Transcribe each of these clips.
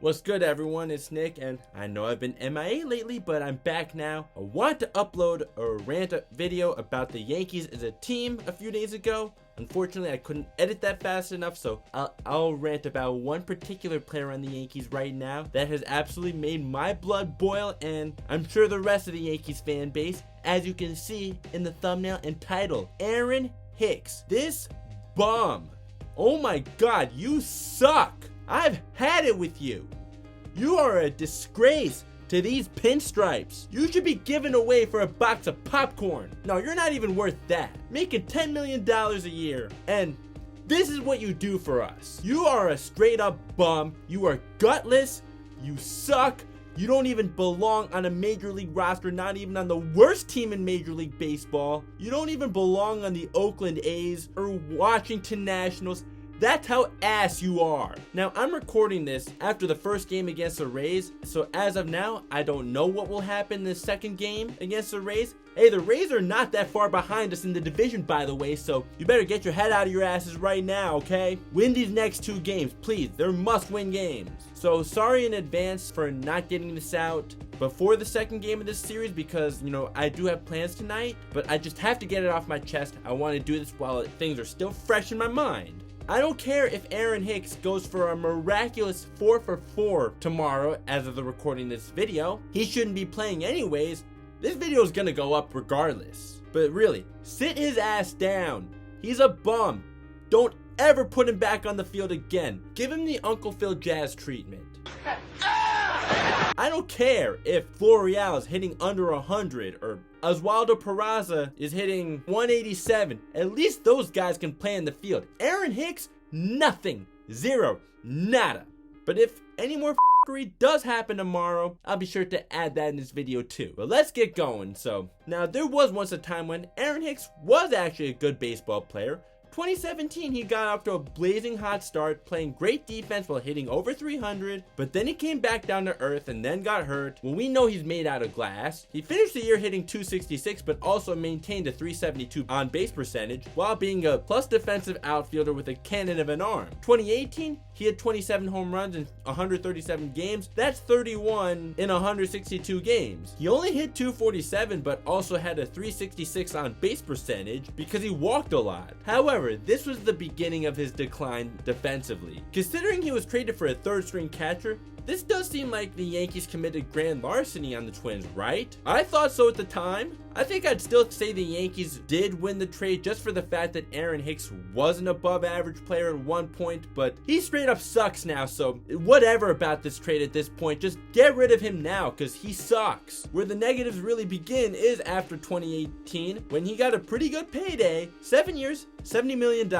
What's good, everyone? It's Nick, and I know I've been MIA lately, but I'm back now. I wanted to upload a rant video about the Yankees as a team a few days ago. Unfortunately, I couldn't edit that fast enough, so I'll rant about one particular player on the Yankees right now that has absolutely made my blood boil, and I'm sure the rest of the Yankees fan base, as you can see in the thumbnail and title, Aaron Hicks. This bum. Oh my God, you suck. I've had it with you. You are a disgrace to these pinstripes. You should be given away for a box of popcorn. No, you're not even worth that. Making $10 million a year. And this is what you do for us. You are a straight up bum. You are gutless. You suck. You don't even belong on a major league roster, not even on the worst team in Major League Baseball. You don't even belong on the Oakland A's or Washington Nationals. That's how ass you are. Now, I'm recording this after the first game against the Rays, so as of now, I don't know what will happen in the second game against the Rays. Hey, the Rays are not that far behind us in the division, by the way, so you better get your head out of your asses right now, okay? Win these next two games, please. They're must-win games. So, sorry in advance for not getting this out before the second game of this series because, I do have plans tonight, but I just have to get it off my chest. I want to do this while things are still fresh in my mind. I don't care if Aaron Hicks goes for a miraculous 4 for 4 tomorrow as of the recording this video. He shouldn't be playing anyways. This video is gonna go up regardless. But really, sit his ass down. He's a bum. Don't ever put him back on the field again. Give him the Uncle Phil Jazz treatment. I don't care if Florial is hitting under 100 or Oswaldo Peraza is hitting 187. At least those guys can play in the field. Aaron Hicks, nothing. Zero. Nada. But if any more f***ery does happen tomorrow, I'll be sure to add that in this video too. But let's get going. So, now there was once a time when Aaron Hicks was actually a good baseball player. 2017, he got off to a blazing hot start, playing great defense while hitting over 300, but then he came back down to earth and then got hurt. Well, we know he's made out of glass. He finished the year hitting 266, but also maintained a 372 on base percentage while being a plus defensive outfielder with a cannon of an arm. 2018, he had 27 home runs in 137 games. That's 31 in 162 games. He only hit 247, but also had a 366 on base percentage because he walked a lot. However, this was the beginning of his decline defensively. Considering he was traded for a third-string catcher, this does seem like the Yankees committed grand larceny on the Twins, right? I thought so at the time. I think I'd still say the Yankees did win the trade just for the fact that Aaron Hicks was an above-average player at one point, but he straight up sucks now, so whatever about this trade at this point, just get rid of him now, because he sucks. Where the negatives really begin is after 2018, when he got a pretty good payday, 7 years, $70 million.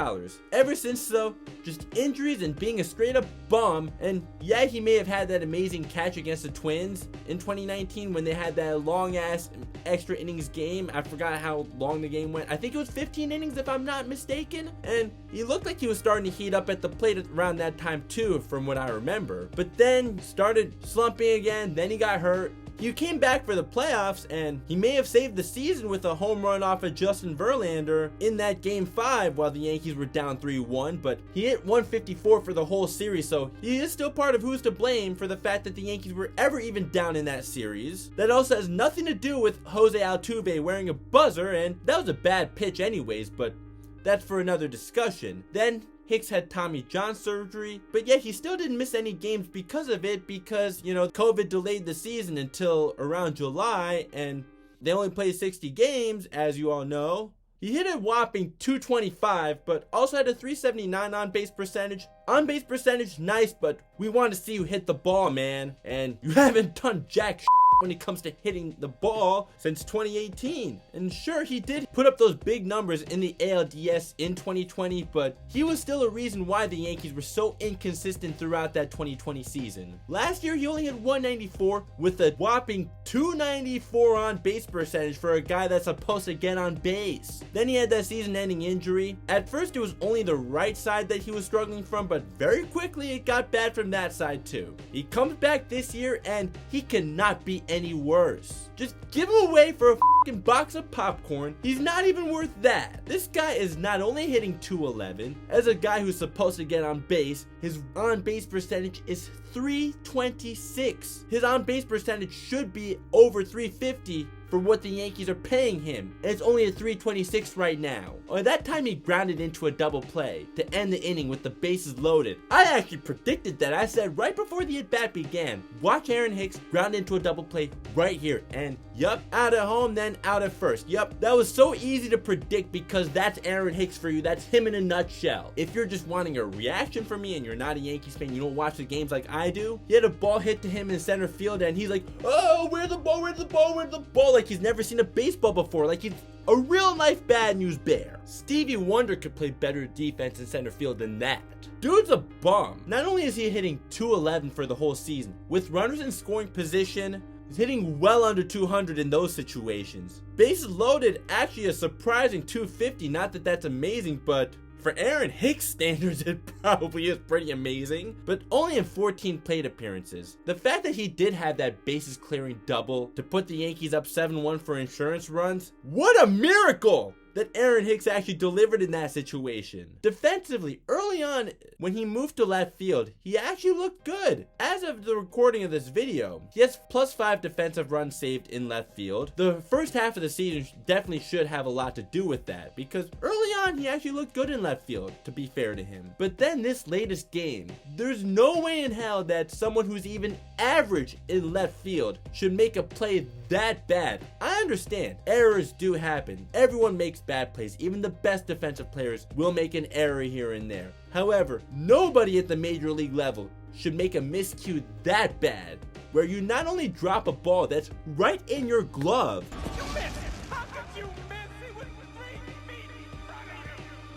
Ever since, though, just injuries and being a straight-up bum, and yeah, he may have had that amazing catch against the Twins in 2019 when they had that long-ass extra innings game. I forgot how long the game went. I think it was 15 innings if I'm not mistaken, and he looked like he was starting to heat up at the plate around that time too, from what I remember. But then started slumping again, then he got hurt. He came back for the playoffs, and he may have saved the season with a home run off of Justin Verlander in that Game 5 while the Yankees were down 3-1, but he hit 154 for the whole series, so he is still part of who's to blame for the fact that the Yankees were ever even down in that series. That also has nothing to do with Jose Altuve wearing a buzzer, and that was a bad pitch anyways, but that's for another discussion. Then Hicks had Tommy John surgery, but yet he still didn't miss any games because of it because, COVID delayed the season until around July, and they only played 60 games, as you all know. He hit a whopping 225, but also had a 379 on-base percentage. On-base percentage, nice, but we want to see you hit the ball, man. And you haven't done jack shit when it comes to hitting the ball since 2018. And sure, he did put up those big numbers in the ALDS in 2020, but he was still a reason why the Yankees were so inconsistent throughout that 2020 season. Last year, he only had 194 with a whopping 294 on base percentage for a guy that's supposed to get on base. Then he had that season-ending injury. At first, it was only the right side that he was struggling from, but very quickly it got bad from that side too. He comes back this year and he cannot be any worse. Just give him away for a fucking box of popcorn. He's not even worth that. This guy is not only hitting 211, as a guy who's supposed to get on base, his on-base percentage is 326. His on-base percentage should be over 350 for what the Yankees are paying him, and it's only at 326 right now. At that time, he grounded into a double play to end the inning with the bases loaded. I actually predicted that. I said right before the at-bat began, watch Aaron Hicks ground into a double play right here, and yup, out at home, then out at first. Yup, that was so easy to predict because that's Aaron Hicks for you. That's him in a nutshell. If you're just wanting a reaction from me and you're not a Yankees fan, you don't watch the games like I do, he had a ball hit to him in center field and he's like, oh, where's the ball, where's the ball, where's the ball? Like he's never seen a baseball before, like he's a real life bad news bear. Stevie Wonder could play better defense in center field than that. Dude's a bum. Not only is he hitting 211 for the whole season, with runners in scoring position, he's hitting well under 200 in those situations. Bases loaded, actually a surprising 250. Not that that's amazing, but for Aaron Hicks standards, it probably is pretty amazing, but only in 14 plate appearances. The fact that he did have that bases clearing double to put the Yankees up 7-1 for insurance runs, what a miracle that Aaron Hicks actually delivered in that situation. Defensively, early on, when he moved to left field, he actually looked good. As of the recording of this video, he has +5 defensive runs saved in left field. The first half of the season definitely should have a lot to do with that, because early on, he actually looked good in left field, to be fair to him. But then this latest game, there's no way in hell that someone who's even average in left field should make a play that bad. I understand, errors do happen. Everyone makes bad plays. Even the best defensive players will make an error here and there. However, nobody at the major league level should make a miscue that bad, where you not only drop a ball that's right in your glove,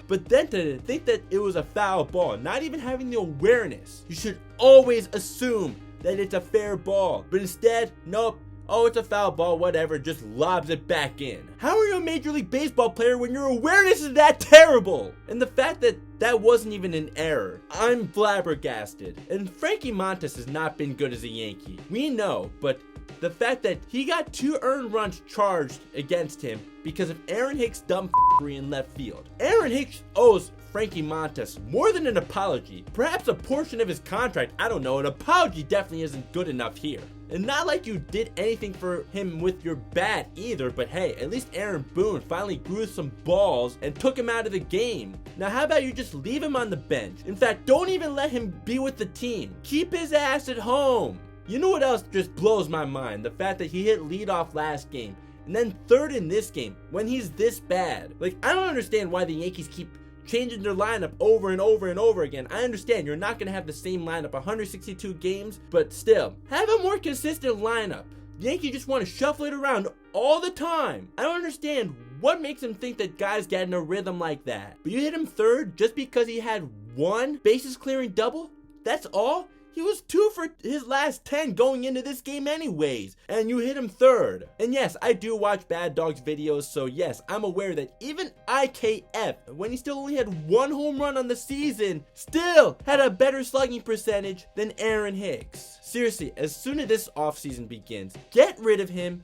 but then to think that it was a foul ball, not even having the awareness. You should always assume that it's a fair ball, but instead, nope. Oh, it's a foul ball, whatever, just lobs it back in. How are you a Major League Baseball player when your awareness is that terrible? And the fact that that wasn't even an error, I'm flabbergasted. And Frankie Montas has not been good as a Yankee. We know, but the fact that he got 2 earned runs charged against him because of Aaron Hicks' dumb f***ery in left field. Aaron Hicks owes Frankie Montas more than an apology. Perhaps a portion of his contract, I don't know. An apology definitely isn't good enough here. And not like you did anything for him with your bat either, but hey, at least Aaron Boone finally grew some balls and took him out of the game. Now how about you just leave him on the bench? In fact, don't even let him be with the team. Keep his ass at home. You know what else just blows my mind? The fact that he hit leadoff last game and then third in this game when he's this bad. Like, I don't understand why the Yankees keep changing their lineup over and over and over again. I understand you're not going to have the same lineup 162 games, but still, have a more consistent lineup. The Yankees just want to shuffle it around all the time. I don't understand what makes him think that guys get in a rhythm like that. But you hit him third just because he had 1 bases clearing double? That's all? He was 2 for his last 10 going into this game anyways, and you hit him third. And yes, I do watch Bad Dogs videos, so yes, I'm aware that even IKF, when he still only had 1 home run on the season, still had a better slugging percentage than Aaron Hicks. Seriously, as soon as this offseason begins, get rid of him.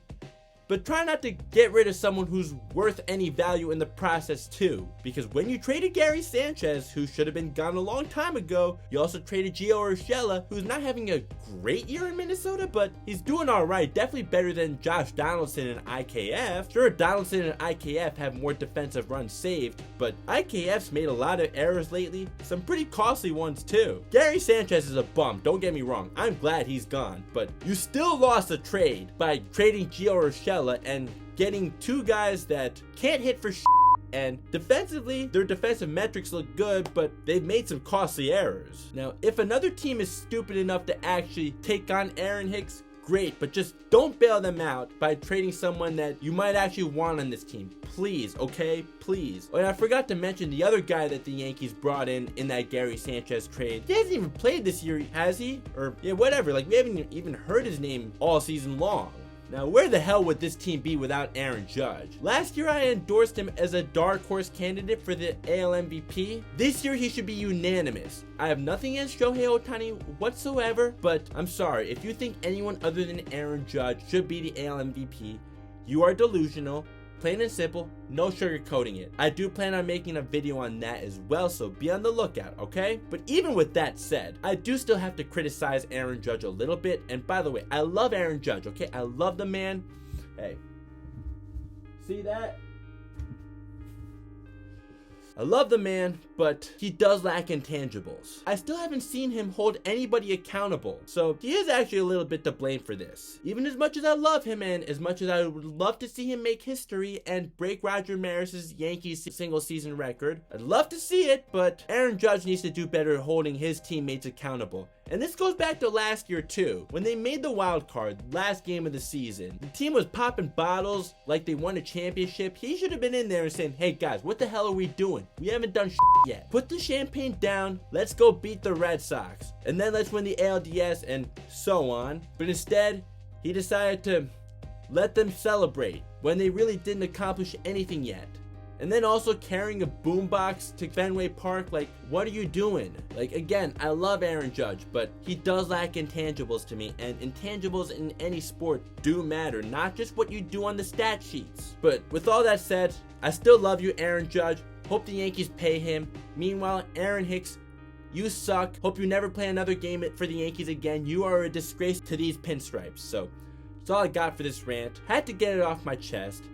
But try not to get rid of someone who's worth any value in the process too. Because when you traded Gary Sanchez, who should have been gone a long time ago, you also traded Gio Urshela, who's not having a great year in Minnesota, but he's doing alright. Definitely better than Josh Donaldson and IKF. Sure, Donaldson and IKF have more defensive runs saved, but IKF's made a lot of errors lately. Some pretty costly ones too. Gary Sanchez is a bum, don't get me wrong. I'm glad he's gone, but you still lost a trade by trading Gio Urshela and getting 2 guys that can't hit for and defensively, their defensive metrics look good, but they've made some costly errors. Now, if another team is stupid enough to actually take on Aaron Hicks, great, but just don't bail them out by trading someone that you might actually want on this team. Please, okay? Please. Oh, and I forgot to mention the other guy that the Yankees brought in that Gary Sanchez trade. He hasn't even played this year, has he? Or, yeah, whatever. Like, we haven't even heard his name all season long. Now, where the hell would this team be without Aaron Judge? Last year, I endorsed him as a dark horse candidate for the AL MVP. This year, he should be unanimous. I have nothing against Shohei Ohtani whatsoever, but I'm sorry, if you think anyone other than Aaron Judge should be the AL MVP, you are delusional. Plain and simple, no sugarcoating it. I do plan on making a video on that as well, so be on the lookout, okay? But even with that said, I do still have to criticize Aaron Judge a little bit. And by the way, I love Aaron Judge, okay? I love the man. Hey, see that? I love the man, but he does lack intangibles. I still haven't seen him hold anybody accountable, so he is actually a little bit to blame for this. Even as much as I love him and as much as I would love to see him make history and break Roger Maris's Yankees single season record, I'd love to see it, but Aaron Judge needs to do better holding his teammates accountable. And this goes back to last year too. When they made the wild card, last game of the season, the team was popping bottles like they won a championship. He should have been in there and saying, hey guys, what the hell are we doing? We haven't done shit yet. Put the champagne down, let's go beat the Red Sox. And then let's win the ALDS and so on. But instead, he decided to let them celebrate when they really didn't accomplish anything yet. And then also carrying a boombox to Fenway Park, like, what are you doing? Like, again, I love Aaron Judge, but he does lack intangibles to me, and intangibles in any sport do matter, not just what you do on the stat sheets. But with all that said, I still love you, Aaron Judge. Hope the Yankees pay him. Meanwhile, Aaron Hicks, you suck. Hope you never play another game for the Yankees again. You are a disgrace to these pinstripes. So, that's all I got for this rant. Had to get it off my chest.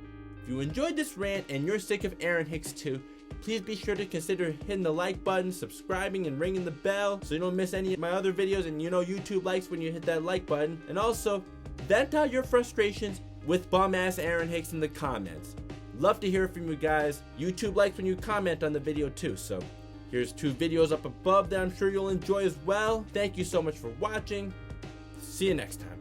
If you enjoyed this rant and you're sick of Aaron Hicks too, please be sure to consider hitting the like button, subscribing, and ringing the bell so you don't miss any of my other videos. And you know YouTube likes when you hit that like button. And also, vent out your frustrations with bum-ass Aaron Hicks in the comments. Love to hear from you guys. YouTube likes when you comment on the video too. So here's 2 videos up above that I'm sure you'll enjoy as well. Thank you so much for watching. See you next time.